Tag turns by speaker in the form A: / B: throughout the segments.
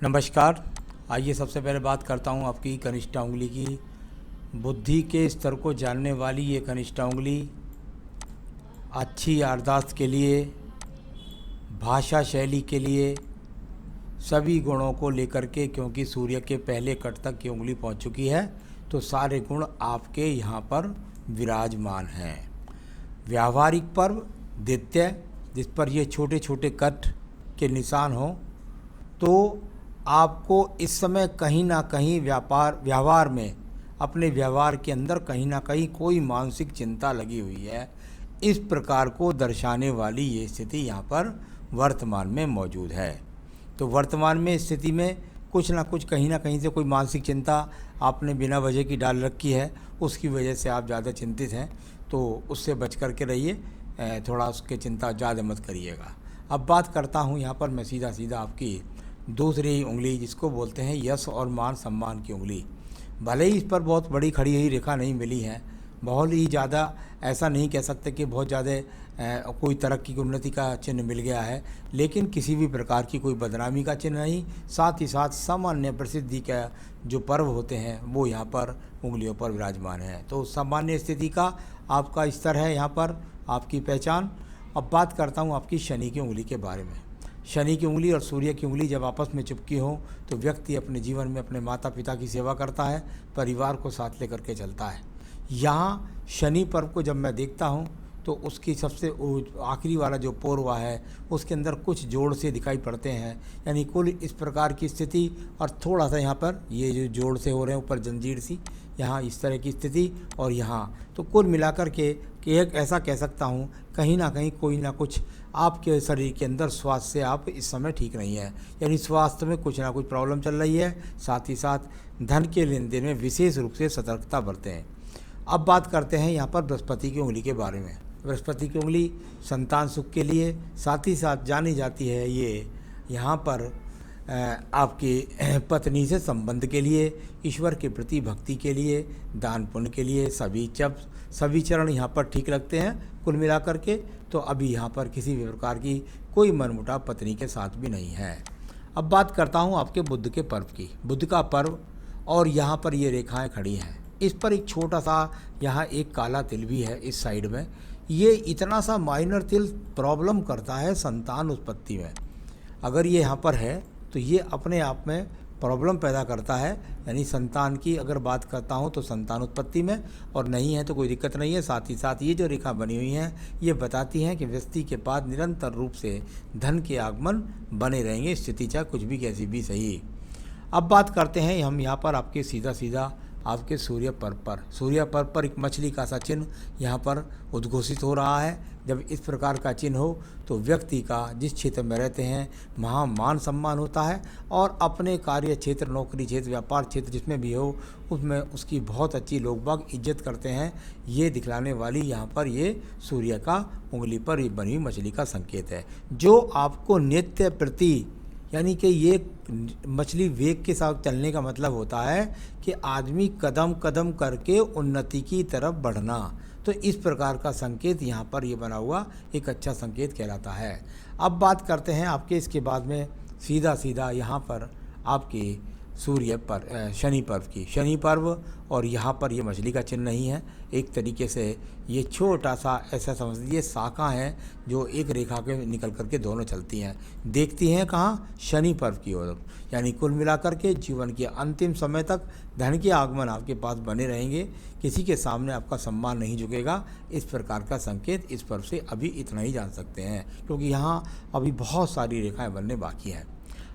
A: नमस्कार। आइए सबसे पहले बात करता हूँ आपकी कनिष्ठा उंगली की। बुद्धि के स्तर को जानने वाली ये कनिष्ठा उंगली अच्छी याददाश्त के लिए, भाषा शैली के लिए, सभी गुणों को लेकर के, क्योंकि सूर्य के पहले कट तक ये उंगली पहुँच चुकी है, तो सारे गुण आपके यहाँ पर विराजमान हैं। व्यावहारिक पर्व द्वितीय, जिस पर ये छोटे छोटे कट के निशान हों, तो आपको इस समय कहीं ना कहीं व्यवहार में, अपने व्यवहार के अंदर कहीं ना कहीं कोई मानसिक चिंता लगी हुई है। इस प्रकार को दर्शाने वाली ये स्थिति यहाँ पर वर्तमान में मौजूद है। तो वर्तमान में स्थिति में कुछ ना कुछ कहीं ना कहीं से कोई मानसिक चिंता आपने बिना वजह की डाल रखी है, उसकी वजह से आप ज़्यादा चिंतित हैं, तो उससे बच कर के रहिए, थोड़ा उसके चिंता ज़्यादा मत करिएगा। अब बात करता हूँ यहाँ पर मैं सीधा सीधा आपकी दूसरी उंगली, जिसको बोलते हैं यश और मान सम्मान की उंगली। भले ही इस पर बहुत बड़ी खड़ी हुई रेखा नहीं मिली है, बहुत ही ज़्यादा ऐसा नहीं कह सकते कि बहुत ज़्यादा कोई तरक्की की उन्नति का चिन्ह मिल गया है, लेकिन किसी भी प्रकार की कोई बदनामी का चिन्ह नहीं। साथ ही साथ सामान्य प्रसिद्धि का जो पर्व होते हैं वो यहाँ पर उंगलियों पर विराजमान है। तो सामान्य स्थिति का आपका स्तर है यहाँ पर आपकी पहचान। अब बात करता हूँ आपकी शनि की उंगली के बारे में। शनि की उंगली और सूर्य की उंगली जब आपस में चिपकी हो, तो व्यक्ति अपने जीवन में अपने माता पिता की सेवा करता है, परिवार को साथ लेकर के चलता है। यहाँ शनि पर्व को जब मैं देखता हूँ, तो उसकी सबसे आखिरी वाला जो पोरवा है, उसके अंदर कुछ जोड़ से दिखाई पड़ते हैं, यानी कुल इस प्रकार की स्थिति। और थोड़ा सा यहाँ पर ये जो जोड़ से हो रहे हैं ऊपर जंजीर सी, यहाँ इस तरह की स्थिति, और यहाँ तो कुल मिलाकर के कि एक ऐसा कह सकता हूँ, कहीं ना कहीं कोई ना कुछ आपके शरीर के अंदर स्वास्थ्य से आप इस समय ठीक नहीं है, यानी स्वास्थ्य में कुछ ना कुछ प्रॉब्लम चल रही है। साथ ही साथ धन के लेन देन में विशेष रूप से सतर्कता बरतें। अब बात करते हैं यहाँ पर बृहस्पति की उंगली के बारे में। बृहस्पति की उंगली संतान सुख के लिए, साथ ही साथ जानी जाती है ये यहाँ पर आपकी पत्नी से संबंध के लिए, ईश्वर के प्रति भक्ति के लिए, दान पुण्य के लिए, सभी चरण यहाँ पर ठीक लगते हैं कुल मिलाकर के। तो अभी यहाँ पर किसी भी प्रकार की कोई मनमुटाव पत्नी के साथ भी नहीं है। अब बात करता हूँ आपके बुध के पर्व की। बुध का पर्व, और यहाँ पर ये रेखाएं खड़ी हैं, इस पर एक छोटा सा यहाँ एक काला तिल भी है इस साइड में। ये इतना सा माइनर तिल प्रॉब्लम करता है संतान उत्पत्ति में। अगर ये यहाँ पर है तो ये अपने आप में प्रॉब्लम पैदा करता है, यानी संतान की अगर बात करता हूँ तो संतान उत्पत्ति में, और नहीं है तो कोई दिक्कत नहीं है। साथ ही साथ ये जो रेखा बनी हुई हैं, ये बताती हैं कि व्यक्ति के पास निरंतर रूप से धन के आगमन बने रहेंगे, स्थिति चाहे कुछ भी कैसी भी सही। अब बात करते हैं हम यहाँ पर आपके सीधा आपके सूर्य पर्व पर। सूर्य पर्व पर एक मछली का सा चिन्ह यहाँ पर उद्घोषित हो रहा है। जब इस प्रकार का चिन्ह हो, तो व्यक्ति का जिस क्षेत्र में रहते हैं वहाँ मान सम्मान होता है, और अपने कार्य क्षेत्र, नौकरी क्षेत्र, व्यापार क्षेत्र जिसमें भी हो, उसमें उसकी बहुत अच्छी लोग बाग इज्जत करते हैं। ये दिखलाने वाली यहाँ पर ये सूर्य का उंगली पर ये बनी हुई मछली का संकेत है, जो आपको नित्य प्रति, यानी कि ये मछली वेग के साथ चलने का मतलब होता है कि आदमी कदम कदम करके उन्नति की तरफ बढ़ना। तो इस प्रकार का संकेत यहाँ पर ये बना हुआ एक अच्छा संकेत कहलाता है। अब बात करते हैं आपके इसके बाद में सीधा यहाँ पर आपकी शनि पर्व की। शनि पर्व, और यहाँ पर ये मछली का चिन्ह नहीं है, एक तरीके से ये छोटा सा ऐसा समझ लीजिए शाखा है जो एक रेखा के निकल करके दोनों चलती हैं, देखती हैं कहाँ, शनि पर्व की ओर। यानी कुल मिलाकर के जीवन के अंतिम समय तक धन के आगमन आपके पास बने रहेंगे, किसी के सामने आपका सम्मान नहीं झुकेगा। इस प्रकार का संकेत इस पर्व से अभी इतना ही जान सकते हैं, क्योंकि यहाँ अभी बहुत सारी रेखाएँ बनने बाकी हैं।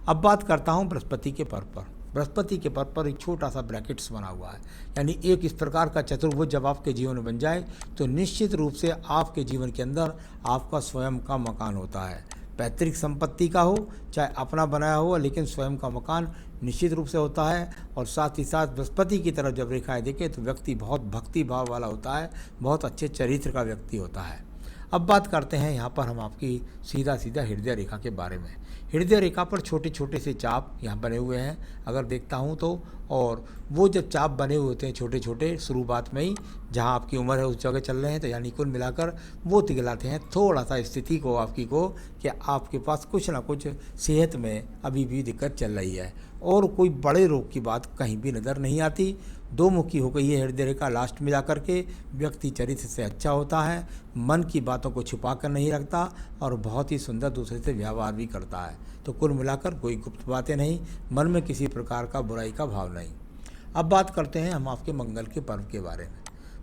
A: अब बात करता हूँ बृहस्पति के पर्व पर। बृहस्पति के पर्व पर एक छोटा सा ब्रैकेट्स बना हुआ है, यानी एक इस प्रकार का चतुर्भुज जब आपके जीवन में बन जाए, तो निश्चित रूप से आपके जीवन के अंदर आपका स्वयं का मकान होता है। पैतृक संपत्ति का हो चाहे अपना बनाया हो, लेकिन स्वयं का मकान निश्चित रूप से होता है। और साथ ही साथ बृहस्पति की तरफ जब रेखाएं देखें, तो व्यक्ति बहुत भक्ति भाव वाला होता है, बहुत अच्छे चरित्र का व्यक्ति होता है। अब बात करते हैं यहाँ पर हम आपकी सीधा सीधा हृदय रेखा के बारे में। हृदय रेखा पर छोटे छोटे से चाप यहाँ बने हुए हैं अगर देखता हूँ तो, और वो जब चाप बने हुए होते हैं छोटे छोटे शुरुआत में ही जहाँ आपकी उम्र है उस जगह चल रहे हैं, तो यानी कुल मिलाकर वो दिखलाते हैं थोड़ा सा स्थिति को आपकी को कि आपके पास कुछ ना कुछ सेहत में अभी भी दिक्कत चल रही है, और कोई बड़े रोग की बात कहीं भी नज़र नहीं आती। दो मुखी हो गई है हृदय रेखा, लास्ट में जाकर के व्यक्ति चरित्र से अच्छा होता है, मन की बातों को छुपा कर नहीं रखता और बहुत ही सुंदर दूसरे से व्यवहार भी करता है। तो कुल मिलाकर कोई गुप्त बातें नहीं, मन में किसी प्रकार का बुराई का भाव नहीं। अब बात करते हैं हम आपके मंगल के पर्व के बारे में।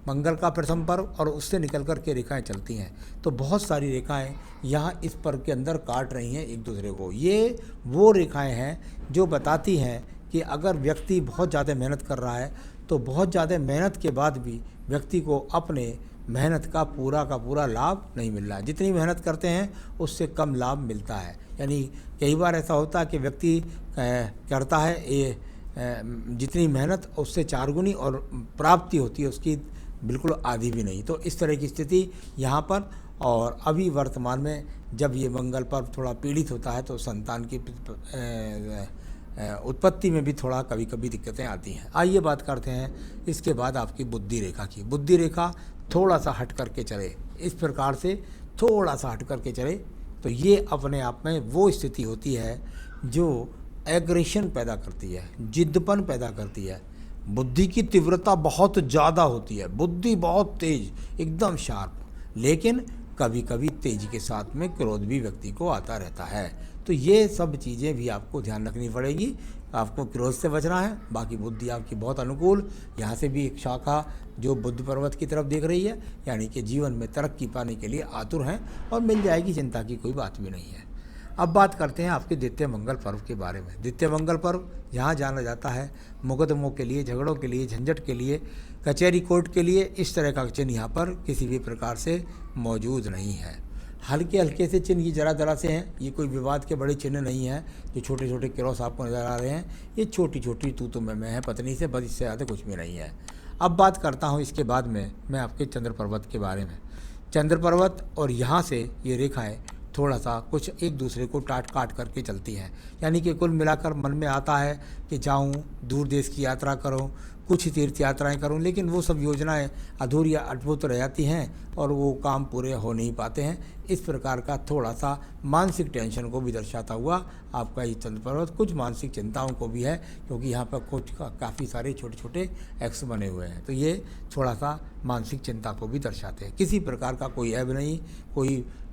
A: मंगल का प्रथम पर्व और उससे निकल कर के रेखाएं चलती हैं, तो बहुत सारी रेखाएं यहाँ इस पर्व के अंदर काट रही हैं एक दूसरे को। ये वो रेखाएं हैं जो बताती हैं कि अगर व्यक्ति बहुत ज़्यादा मेहनत कर रहा है तो बहुत ज़्यादा मेहनत के बाद भी व्यक्ति को अपने मेहनत का पूरा लाभ नहीं मिल रहा है। जितनी मेहनत करते हैं उससे कम लाभ मिलता है। यानी कई बार ऐसा होता है कि व्यक्ति करता है जितनी मेहनत उससे 4 गुनी और प्राप्ति होती है उसकी बिल्कुल आधी भी नहीं। तो इस तरह की स्थिति यहाँ पर, और अभी वर्तमान में जब ये मंगल पर्व थोड़ा पीड़ित होता है तो संतान की उत्पत्ति में भी थोड़ा कभी कभी दिक्कतें आती हैं। आइए बात करते हैं इसके बाद आपकी बुद्धि रेखा की। बुद्धि रेखा थोड़ा सा हट करके चले, इस प्रकार से थोड़ा सा हट करके चले तो ये अपने आप में वो स्थिति होती है जो एग्रेशन पैदा करती है, जिद्दपन पैदा करती है। बुद्धि की तीव्रता बहुत ज़्यादा होती है, बुद्धि बहुत तेज, एकदम शार्प, लेकिन कभी कभी तेजी के साथ में क्रोध भी व्यक्ति को आता रहता है। तो ये सब चीज़ें भी आपको ध्यान रखनी पड़ेगी। आपको क्रोध से बचना है। बाकी बुद्धि आपकी बहुत अनुकूल, यहाँ से भी एक शाखा जो बुद्ध पर्वत की तरफ देख रही है, यानी कि जीवन में तरक्की पाने के लिए आतुर हैं और मिल जाएगी, चिंता की कोई बात भी नहीं है। अब बात करते हैं आपके द्वितीय मंगल पर्व के बारे में। द्वितीय मंगल पर्व यहाँ जाना जाता है मुकदमों के लिए, झगड़ों के लिए, झंझट के लिए, कचहरी कोर्ट के लिए। इस तरह का चिन्ह यहाँ पर किसी भी प्रकार से मौजूद नहीं है। हल्के हल्के से चिन्ह ये जरा से हैं, ये कोई विवाद के बड़े चिन्ह नहीं हैं। जो छोटे छोटे क्रॉस आपको नज़र आ रहे हैं ये छोटी छोटी तू मैं है पत्नी से, बस इससे ज़्यादा कुछ भी नहीं है। अब बात करता हूँ इसके बाद में मैं आपके चंद्र पर्वत के बारे में। चंद्र पर्वत और यहाँ से ये रेखाएँ थोड़ा सा कुछ एक दूसरे को काट करके चलती हैं, यानी कि कुल मिलाकर मन में आता है कि जाऊं दूर देश की यात्रा करूं, कुछ तीर्थ यात्राएं करूं, लेकिन वो सब योजनाएं अधूरी या अटपूट रह जाती हैं और वो काम पूरे हो नहीं पाते हैं। इस प्रकार का थोड़ा सा मानसिक टेंशन को भी दर्शाता हुआ आपका ये चंद्र पर्वत कुछ मानसिक चिंताओं को भी है, क्योंकि यहाँ पर कुछ काफ़ी सारे छोटे छोटे एक्स बने हुए हैं, तो ये थोड़ा सा मानसिक चिंता को भी दर्शाते हैं। किसी प्रकार का कोई ऐब नहीं,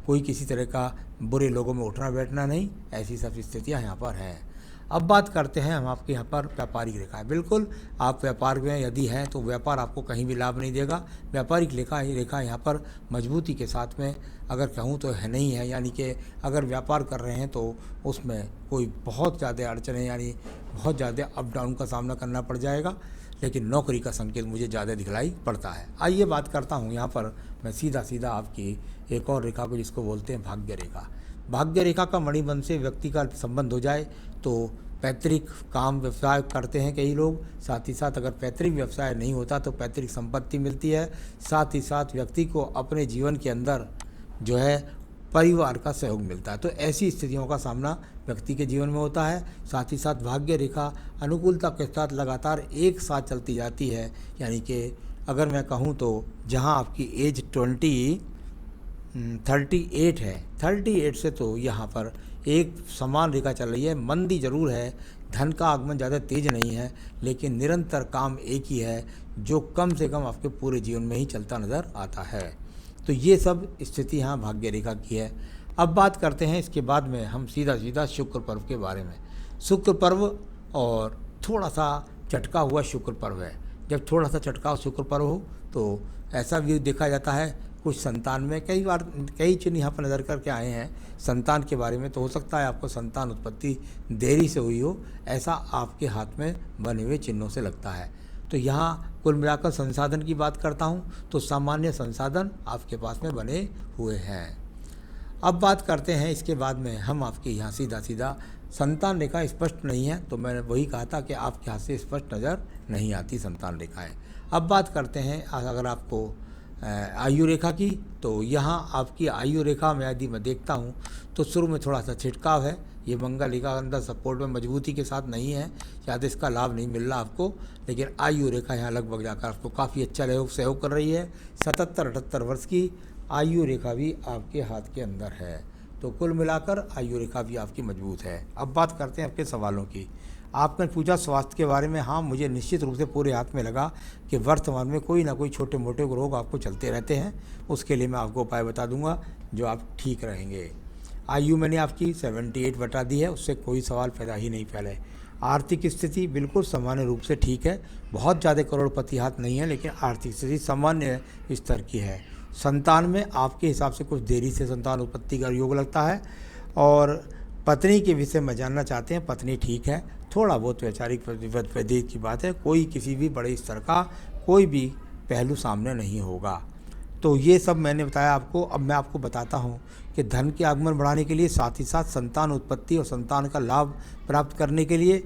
A: कोई किसी तरह का बुरे लोगों में उठना बैठना नहीं, ऐसी सब स्थितियाँ यहाँ पर हैं। अब बात करते हैं हम आपके यहाँ पर व्यापारिक रेखा है। बिल्कुल आप व्यापार में यदि हैं तो व्यापार आपको कहीं भी लाभ नहीं देगा। व्यापारिक रेखा यहाँ पर मजबूती के साथ में अगर कहूँ तो है नहीं है, यानी कि अगर व्यापार कर रहे हैं तो उसमें कोई बहुत ज़्यादा अड़चने यानी बहुत ज़्यादा अप डाउन का सामना करना पड़ जाएगा, लेकिन नौकरी का संकेत मुझे ज़्यादा दिखलाई पड़ता है। आइए बात करता हूँ यहाँ पर मैं सीधा आपकी एक और रेखा को जिसको बोलते हैं भाग्य रेखा। भाग्य रेखा का मणिबंध से व्यक्ति का संबंध हो जाए तो पैतृक काम व्यवसाय करते हैं कई लोग, साथ ही साथ अगर पैतृक व्यवसाय नहीं होता तो पैतृक संपत्ति मिलती है। साथ ही साथ व्यक्ति को अपने जीवन के अंदर जो है परिवार का सहयोग मिलता है। तो ऐसी स्थितियों का सामना व्यक्ति के जीवन में होता है। साथ ही साथ भाग्य रेखा अनुकूलता के साथ लगातार एक साथ चलती जाती है, यानी कि अगर मैं कहूँ तो जहाँ आपकी एज 38 है, 38 से तो यहाँ पर एक समान रेखा चल रही है। मंदी जरूर है, धन का आगमन ज़्यादा तेज नहीं है, लेकिन निरंतर काम एक ही है जो कम से कम आपके पूरे जीवन में ही चलता नज़र आता है। तो ये सब स्थिति यहाँ भाग्य रेखा की है। अब बात करते हैं इसके बाद में हम सीधा शुक्र पर्व के बारे में। शुक्र पर्व और थोड़ा सा चटका हुआ शुक्र पर्व है। जब थोड़ा सा चटका शुक्र पर्व हो तो ऐसा भी देखा जाता है कुछ संतान में कई चिन्ह यहाँ पर नज़र करके आए हैं संतान के बारे में। तो हो सकता है आपको संतान उत्पत्ति देरी से हुई हो, ऐसा आपके हाथ में बने हुए चिन्हों से लगता है। तो यहाँ कुल मिलाकर संसाधन की बात करता हूँ तो सामान्य संसाधन आपके पास में बने हुए हैं। अब बात करते हैं इसके बाद में हम आपके यहाँ सीधा संतान रेखा स्पष्ट नहीं है, तो मैंने वही कहा था कि आपके हाथ से स्पष्ट नज़र नहीं आती संतान रेखाएँ। अब बात करते हैं अगर आपको आयु रेखा की, तो यहाँ आपकी आयु रेखा में यदि मैं देखता हूँ तो शुरू में थोड़ा सा छिटकाव है। ये मंगल रेखा अंदर सपोर्ट में मजबूती के साथ नहीं है, शायद इसका लाभ नहीं मिल रहा आपको, लेकिन आयु रेखा यहाँ लगभग जाकर आपको काफ़ी अच्छा सहयोग कर रही है। 77-78 वर्ष की आयु रेखा भी आपके हाथ के अंदर है, तो कुल मिलाकर आयु रेखा भी आपकी मजबूत है। अब बात करते हैं आपके सवालों की। आपने पूछा स्वास्थ्य के बारे में। हाँ, मुझे निश्चित रूप से पूरे हाथ में लगा कि वर्तमान में कोई ना कोई छोटे मोटे रोग आपको चलते रहते हैं। उसके लिए मैं आपको उपाय बता दूंगा जो आप ठीक रहेंगे। आयु मैंने आपकी 78 बता दी है, उससे कोई सवाल पैदा ही नहीं फैले। आर्थिक स्थिति बिल्कुल सामान्य रूप से ठीक है, बहुत ज़्यादा करोड़पति हाथ नहीं है, लेकिन आर्थिक स्थिति सामान्य स्तर की है। संतान में आपके हिसाब से कुछ देरी से संतान उत्पत्ति का योग लगता है। और पत्नी के विषय में जानना चाहते हैं, पत्नी ठीक है, थोड़ा बहुत वैचारिक विभेद की बात है, कोई किसी भी बड़े स्तर का कोई भी पहलू सामने नहीं होगा। तो ये सब मैंने बताया आपको। अब मैं आपको बताता हूँ कि धन के आगमन बढ़ाने के लिए, साथ ही साथ संतान उत्पत्ति और संतान का लाभ प्राप्त करने के लिए,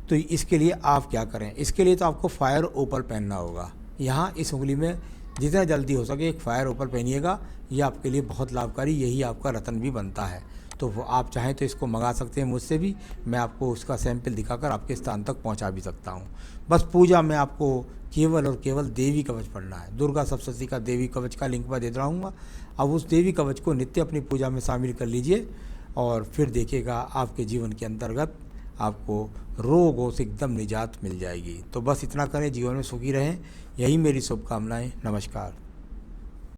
A: तो इसके लिए आप क्या करें। इसके लिए तो आपको फायर ओपल पहनना होगा। यहाँ इस उंगली में जितना जल्दी हो सके एक फायर ओपल पहनिएगा, यह आपके लिए बहुत लाभकारी, यही आपका रत्न भी बनता है। तो वो आप चाहें तो इसको मंगा सकते हैं मुझसे भी, मैं आपको उसका सैंपल दिखाकर आपके स्थान तक पहुंचा भी सकता हूं। बस पूजा में आपको केवल और केवल देवी कवच पढ़ना है। दुर्गा सप्तशती का देवी कवच का लिंक मैं दे रहूँगा। अब उस देवी कवच को नित्य अपनी पूजा में शामिल कर लीजिए और फिर देखिएगा आपके जीवन के अंतर्गत आपको रोगों से एकदम निजात मिल जाएगी। तो बस इतना करें, जीवन में सुखी रहें, यही मेरी शुभकामनाएँ। नमस्कार।